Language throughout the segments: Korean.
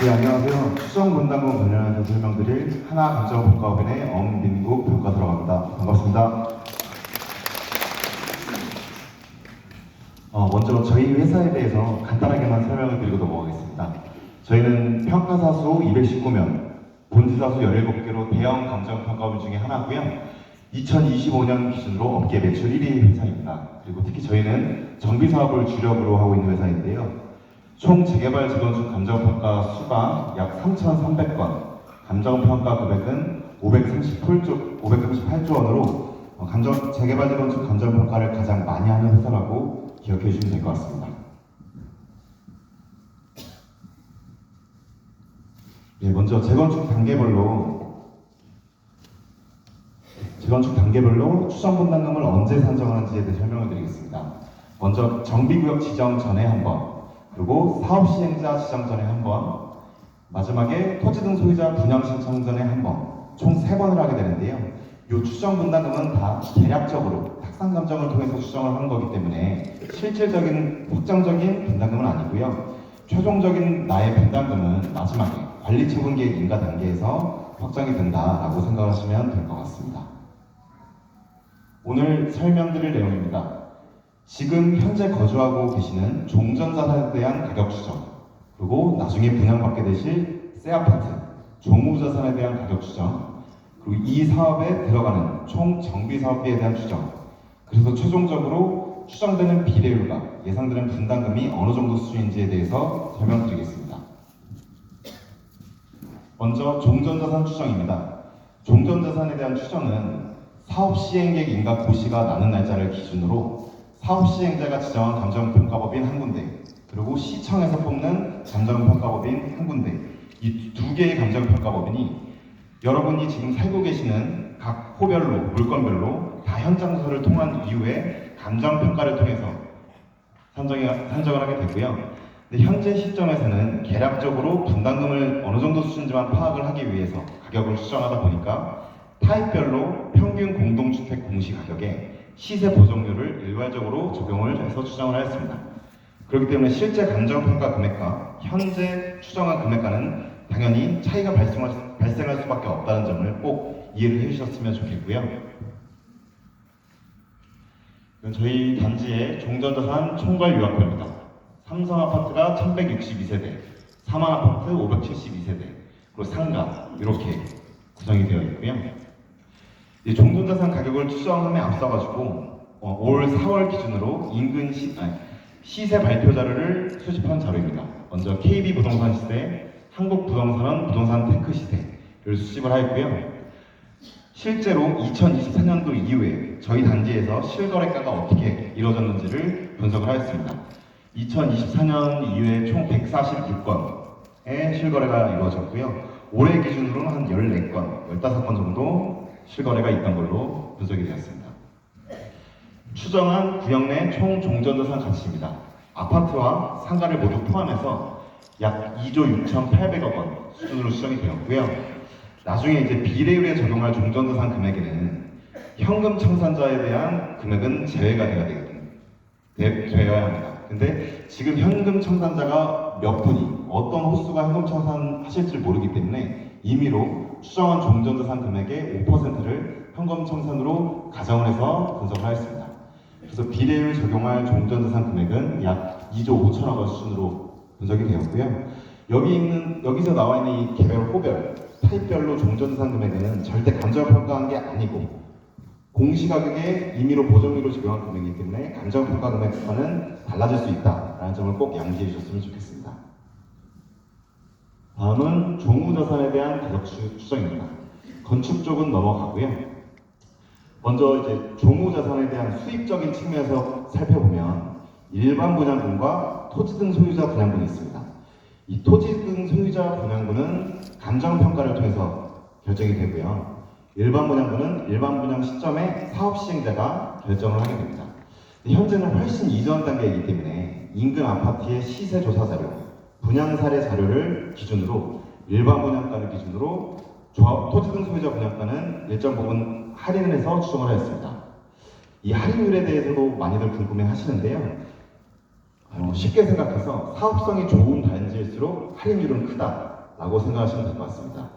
네, 안녕하세요. 추정 분담금 관련해서 설명드릴 하나감정평가원의 엄민국 평가 들어갑니다. 반갑습니다. 먼저 저희 회사에 대해서 간단하게만 설명을 드리고 넘어가겠습니다. 저희는 평가사 수 219명, 본지사 수 17개로 대형 감정평가원 중에 하나고요. 2025년 기준으로 업계 매출 1위 회사입니다. 그리고 특히 저희는 정비사업을 주력으로 하고 있는 회사인데요. 총 재개발 재건축 감정평가 수가 약 3,300건, 감정평가 금액은 538조 원으로 재개발 재건축 감정평가를 가장 많이 하는 회사라고 기억해 주시면 될 것 같습니다. 네, 먼저 재건축 단계별로 추정 분담금을 언제 산정하는지에 대해 설명을 드리겠습니다. 먼저 정비구역 지정 전에 한 번, 그리고 사업시행자 지정 전에 한 번, 마지막에 토지 등 소유자 분양 신청 전에 한 번, 총 3번을 하게 되는데요. 이 추정 분담금은 다 대략적으로 탁상 감정을 통해서 추정을 하는 거기 때문에 실질적인 확정적인 분담금은 아니고요. 최종적인 나의 분담금은 마지막에 관리처분계획 인가 단계에서 확정이 된다라고 생각하시면 될 것 같습니다. 오늘 설명드릴 내용입니다. 지금 현재 거주하고 계시는 종전자산에 대한 가격 추정, 그리고 나중에 분양받게 되실 새 아파트, 조무자산에 대한 가격 추정, 그리고 이 사업에 들어가는 총 정비사업비에 대한 추정, 그래서 최종적으로 추정되는 비례율과 예상되는 분담금이 어느 정도 수준인지에 대해서 설명드리겠습니다. 먼저 종전자산 추정입니다. 종전자산에 대한 추정은 사업시행계획 인가 고시가 나는 날짜를 기준으로 사업시행자가 지정한 감정평가법인 한 군데, 그리고 시청에서 뽑는 감정평가법인 한 군데, 이 두 개의 감정평가법인이 여러분이 지금 살고 계시는 각 호별로, 물건별로 다 현장조사를 통한 이후에 감정평가를 통해서 산정을 하게 되고요. 근데 현재 시점에서는 개략적으로 분담금을 어느 정도 수준인지만 파악을 하기 위해서 가격을 수정하다 보니까 타입별로 평균 공동주택 공시가격에 시세 보정률을 일괄적으로 적용을 해서 추정을 하였습니다. 그렇기 때문에 실제 감정평가 금액과 현재 추정한 금액과는 당연히 차이가 발생할 수밖에 없다는 점을 꼭 이해를 해주셨으면 좋겠고요. 저희 단지의 종전자산 총괄 유학표입니다. 삼성아파트가 1162세대, 삼한아파트 572세대, 그리고 상가 이렇게 구성이 되어 있고요. 이 종전자산 가격을 추정함에 앞서가지고 올 4월 기준으로 인근 시세 발표 자료를 수집한 자료입니다. 먼저 KB부동산 시세, 한국부동산원 부동산 테크 시세를 수집을 하였고요. 실제로 2024년도 이후에 저희 단지에서 실거래가가 어떻게 이루어졌는지를 분석을 하였습니다. 2024년 이후에 총 146건의 실거래가 이루어졌고요. 올해 기준으로는 한 14건, 15건 정도 실거래가 있던 걸로 분석이 되었습니다. 추정한 구역 내 총 종전자산 가치입니다. 아파트와 상가를 모두 포함해서 약 2조 6,800억 원 수준으로 추정이 되었고요. 나중에 이제 비례율에 적용할 종전자산 금액에는 현금 청산자에 대한 금액은 제외가 되어야 합니다. 근데 지금 현금 청산자가 몇 분이 어떤 호수가 현금 청산하실지 모르기 때문에 임의로 추정한 종전자산 금액의 5%를 현금 청산으로 가정을 해서 분석을 하였습니다. 그래서 비례율 적용할 종전자산 금액은 약 2조 5천억 원 수준으로 분석이 되었고요. 여기서 나와 있는 이 개별 호별, 타입별로 종전자산 금액은 절대 감정평가한 게 아니고 공시가격에 임의로 보정률을 적용한 금액이기 때문에 감정평가 금액과는 달라질 수 있다라는 점을 꼭 양지해 주셨으면 좋겠습니다. 다음은 조무자산에 대한 가격 추정입니다. 건축 쪽은 넘어가고요. 먼저 이제 조무자산에 대한 수익적인 측면에서 살펴보면 일반 분양분과 토지 등 소유자 분양분이 있습니다. 이 토지 등 소유자 분양분은 감정평가를 통해서 결정이 되고요. 일반 분양분은 일반 분양 시점에 사업시행자가 결정을 하게 됩니다. 현재는 훨씬 이전 단계이기 때문에 인근 아파트의 시세 조사 자료, 분양 사례 자료를 기준으로 일반 분양가를 기준으로 토지 등 소유자 분양가는 일정 부분 할인을 해서 추정을 하였습니다. 이 할인율에 대해서도 많이들 궁금해 하시는데요. 쉽게 생각해서 사업성이 좋은 단지일수록 할인율은 크다라고 생각하시면 될 것 같습니다.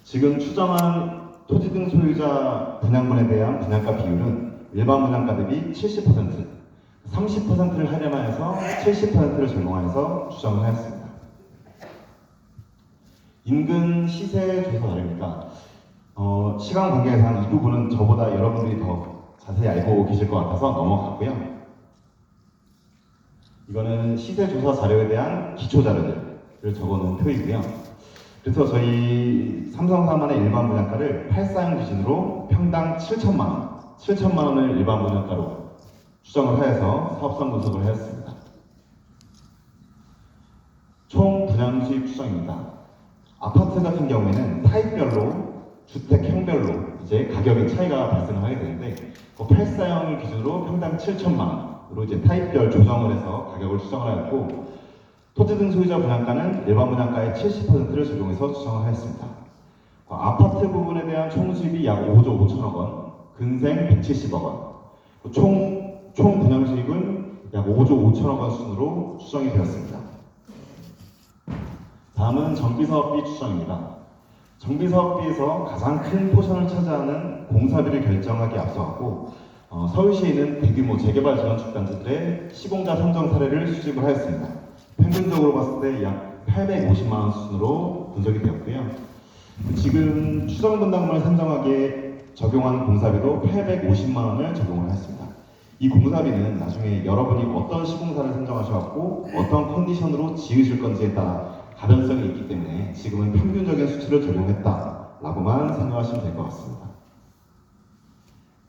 지금 추정한 토지 등 소유자 분양분에 대한 분양가 비율은 일반 분양가 대비 70%, 30%를 할인하여서 70%를 적용하여서 추정을 하였습니다. 인근 시세 조사 자료입니다. 시간 관계상 이 부분은 저보다 여러분들이 더 자세히 알고 계실 것 같아서 넘어가고요. 이거는 시세 조사 자료에 대한 기초 자료들을 적어놓은 표이고요. 그래서 저희 삼성사만의 일반 분양가를 8사형 기준으로 평당 7천만 원, 7천만 원을 일반 분양가로 추정을 하여서 사업성 분석을 하였습니다. 총 분양 수익 추정입니다. 아파트 같은 경우에는 타입별로 주택형별로 이제 가격의 차이가 발생을 하게 되는데 그 8사형을 기준으로 평당 7천만 원으로 이제 타입별 조정을 해서 가격을 추정을 하였고 토지 등 소유자 분양가는 일반 분양가의 70%를 적용해서 추정을 하였습니다. 아파트 부분에 대한 총 수입이 약 5조 5천억 원, 근생 170억 원, 총 분양 수익은 약 5조 5천억 원 수준으로 추정이 되었습니다. 다음은 정비사업비 추정입니다. 정비사업비에서 가장 큰 포션을 차지하는 공사비를 결정하기에 앞서갔고 서울시에 있는 대규모 재개발 재건축 단지들의 시공자 선정 사례를 수집을 하였습니다. 평균적으로 봤을 때 약 850만 원 수준으로 분석이 되었고요. 지금 추정 분담금을 산정하기에 적용한 공사비도 850만 원을 적용을 했습니다. 이 공사비는 나중에 여러분이 어떤 시공사를 선정하셔갖고 어떤 컨디션으로 지으실 건지에 따라 가변성이 있기 때문에 지금은 평균적인 수치를 적용했다라고만 생각하시면 될 것 같습니다.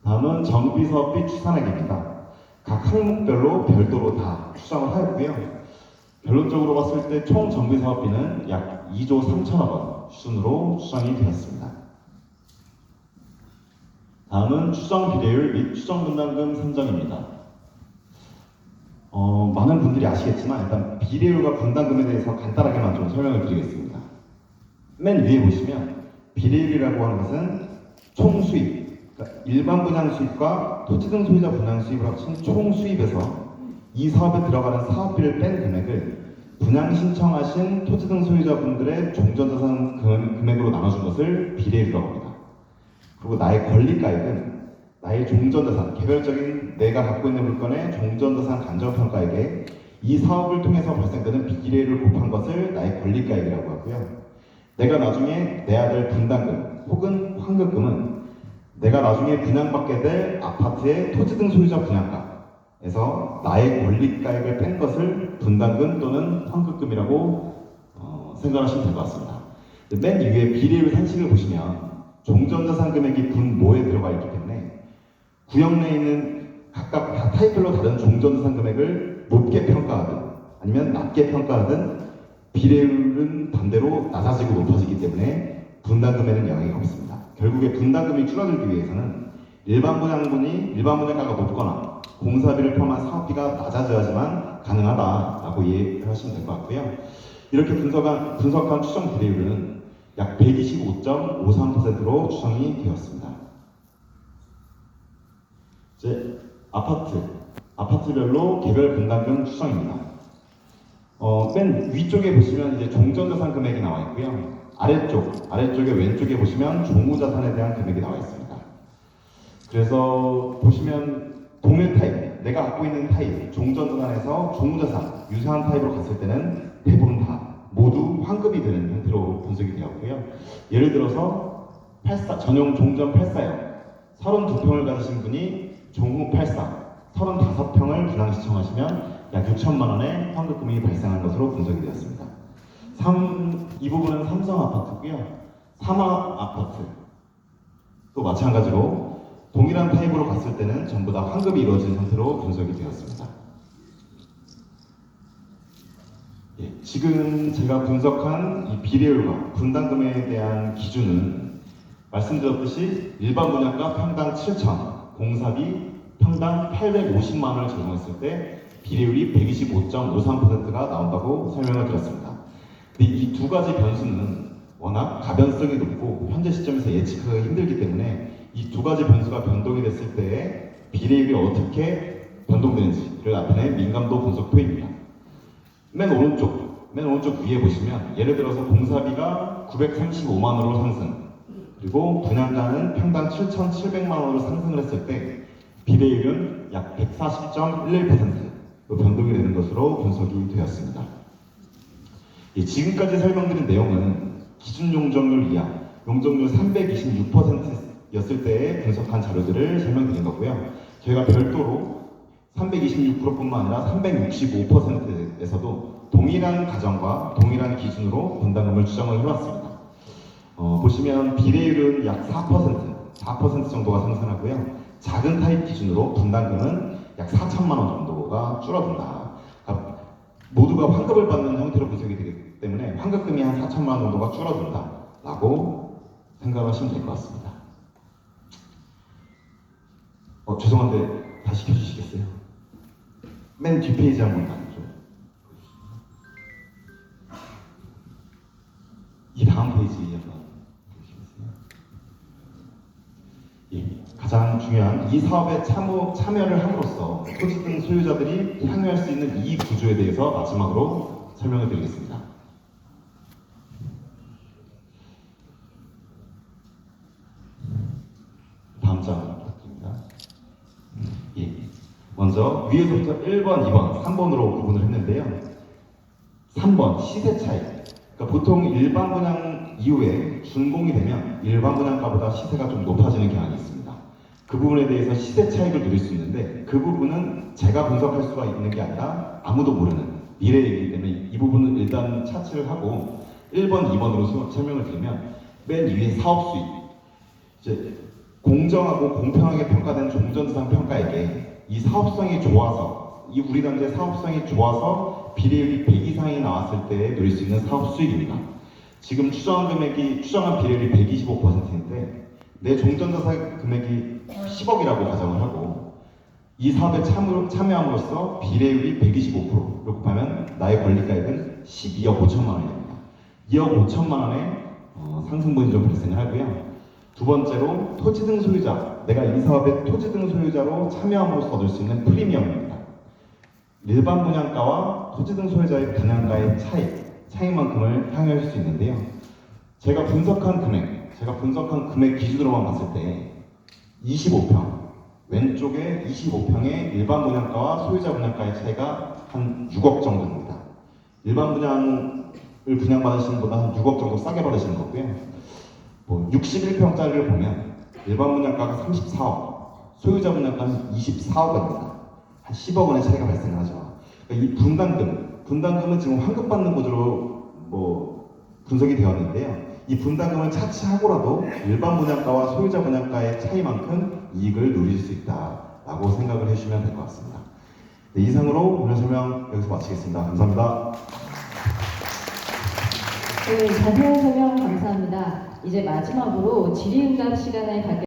다음은 정비사업비 추산액입니다. 각 항목별로 별도로 다 추정을 하였고요. 결론적으로 봤을 때 총 정비사업비는 약 2조 3천억 원 수준으로 추정이 되었습니다. 다음은 추정 비례율 및 추정 분담금 산정입니다. 많은 분들이 아시겠지만 일단 비례율과 분담금에 대해서 간단하게만 좀 설명을 드리겠습니다. 맨 위에 보시면 비례율이라고 하는 것은 총 수입, 그러니까 일반 분양 수입과 토지 등 소유자 분양 수입을 합친 총 수입에서 이 사업에 들어가는 사업비를 뺀 금액을 분양 신청하신 토지 등 소유자분들의 종전자산 금액으로 나눠준 것을 비례율이라고 합니다. 그리고 나의 권리가액은 나의 종전자산, 개별적인 내가 갖고 있는 물건의 종전자산 간접평가액에 이 사업을 통해서 발생되는 비례율을 곱한 것을 나의 권리가액이라고 하고요. 내가 나중에 내야 될 분담금 혹은 환급금은 내가 나중에 분양받게 될 아파트의 토지 등 소유자 분양가에서 나의 권리가액을 뺀 것을 분담금 또는 환급금이라고 생각하시면 될 것 같습니다. 맨 위에 비례율 산식을 보시면 종전자산 금액이 분모에 들어가 있기 때문에 구역 내에 있는 각각 다 타입별로 다른 종전자산 금액을 높게 평가하든 아니면 낮게 평가하든 비례율은 반대로 낮아지고 높아지기 때문에 분담금에는 영향이 없습니다. 결국에 분담금이 줄어들기 위해서는 일반 분양가가 높거나 공사비를 포함한 사업비가 낮아져야지만 가능하다라고 이해를 하시면 될 것 같고요. 이렇게 분석한 추정 비례율은 약 125.53%로 추정이 되었습니다. 이제 아파트별로 개별 분담금 추정입니다. 맨 위쪽에 보시면 이제 종전자산 금액이 나와 있고요. 아래쪽에 왼쪽에 보시면 종우자산에 대한 금액이 나와 있습니다. 그래서 보시면 동일 타입, 내가 갖고 있는 타입, 종전자산에서 종우자산, 유사한 타입으로 갔을 때는 대부분 다 모두 환급이 되는 형태로 분석이 되었고요. 예를 들어서 전용 종전 8사형 32평을 가지신 분이 종후 8사 35평을 분양 신청하시면 약 6천만 원의 환급금이 발생한 것으로 분석이 되었습니다. 이 부분은 삼성 아파트고요. 삼화 아파트 또 마찬가지로 동일한 타입으로 갔을 때는 전부 다 환급이 이루어진 형태로 분석이 되었습니다. 지금 제가 분석한 이 비례율과 분담금에 대한 기준은 말씀드렸듯이 일반 분양가 평당 7천, 공사비 평당 850만 원을 적용했을 때 비례율이 125.53%가 나온다고 설명을 드렸습니다. 근데 이 두 가지 변수는 워낙 가변성이 높고 현재 시점에서 예측하기 힘들기 때문에 이 두 가지 변수가 변동이 됐을 때 비례율이 어떻게 변동되는지를 나타낸 민감도 분석표입니다. 맨 오른쪽 위에 보시면 예를 들어서 공사비가 935만 원으로 상승, 그리고 분양가는 평당 7,700만 원으로 상승을 했을 때 비례율은 약 140.11% 변동이 되는 것으로 분석이 되었습니다. 지금까지 설명드린 내용은 기준 용적률 이하, 용적률 326%였을 때에 분석한 자료들을 설명드린 거고요. 저희가 별도로 326%뿐만 아니라 365%에서도 동일한 가정과 동일한 기준으로 분담금을 추정을 해왔습니다. 보시면 비례율은 약 4% 정도가 상승하고요. 작은 타입 기준으로 분담금은 약 4천만 원 정도가 줄어든다. 그러니까 모두가 환급을 받는 형태로 분석이 되기 때문에 환급금이 한 4천만 원 정도가 줄어든다라고 생각하시면 될 것 같습니다. 죄송한데 다시 켜주시겠어요? 맨 뒷페이지 한번 가죠. 이 다음 페이지 한번 보시겠어요? 가장 중요한 이 사업에 참여를 함으로써 토지 등 소유자들이 향유할 수 있는 이익 구조에 대해서 마지막으로 설명을 드리겠습니다. 다음 장 부탁드립니다. 먼저 위에서부터 1번, 2번, 3번으로 구분을 했는데요. 3번 시세 차익. 그러니까 보통 일반 분양 이후에 준공이 되면 일반 분양가보다 시세가 좀 높아지는 경향이 있습니다. 그 부분에 대해서 시세 차익을 누릴 수 있는데 그 부분은 제가 분석할 수가 있는 게 아니라 아무도 모르는 미래이기 때문에 이 부분은 일단 차치를 하고 1번, 2번으로 설명을 드리면 맨 위에 사업 수익. 이제 공정하고 공평하게 평가된 종전지상 평가에게 이 사업성이 좋아서 이 우리 단지의 사업성이 좋아서 비례율이 100 이상이 나왔을 때 누릴 수 있는 사업 수익입니다. 지금 추정한 비례율이 125%인데 내 종전자산 금액이 10억이라고 가정을 하고 이 사업에 참여함으로써 비례율이 125%를 곱하면 나의 권리가액은 12억 5천만 원입니다. 2억 5천만 원의 상승분이 좀 발생을 하고요. 두 번째로 토지 등 소유자, 내가 이 사업의 토지 등 소유자로 참여함으로써 얻을 수 있는 프리미엄입니다. 일반 분양가와 토지 등 소유자의 분양가의 차이만큼을 향유할 수 있는데요. 제가 분석한 금액 기준으로만 봤을 때 25평, 왼쪽에 25평의 일반 분양가와 소유자 분양가의 차이가 한 6억 정도입니다. 일반 분양을 분양받으시는 분보다 한 6억 정도 싸게 받으시는 거고요. 61평짜리를 보면 일반 분양가가 34억, 소유자 분양가는 24억 원입니다. 한 10억 원의 차이가 발생하죠. 그러니까 이 분담금은 지금 환급받는 구조로 분석이 되었는데요. 이 분담금을 차치하고라도 일반 분양가와 소유자 분양가의 차이만큼 이익을 누릴 수 있다라고 생각을 해주시면 될 것 같습니다. 이상으로 오늘 설명 여기서 마치겠습니다. 감사합니다. 네, 자세한 설명 감사합니다. 이제 마지막으로 질의응답 시간을 갖겠습니다.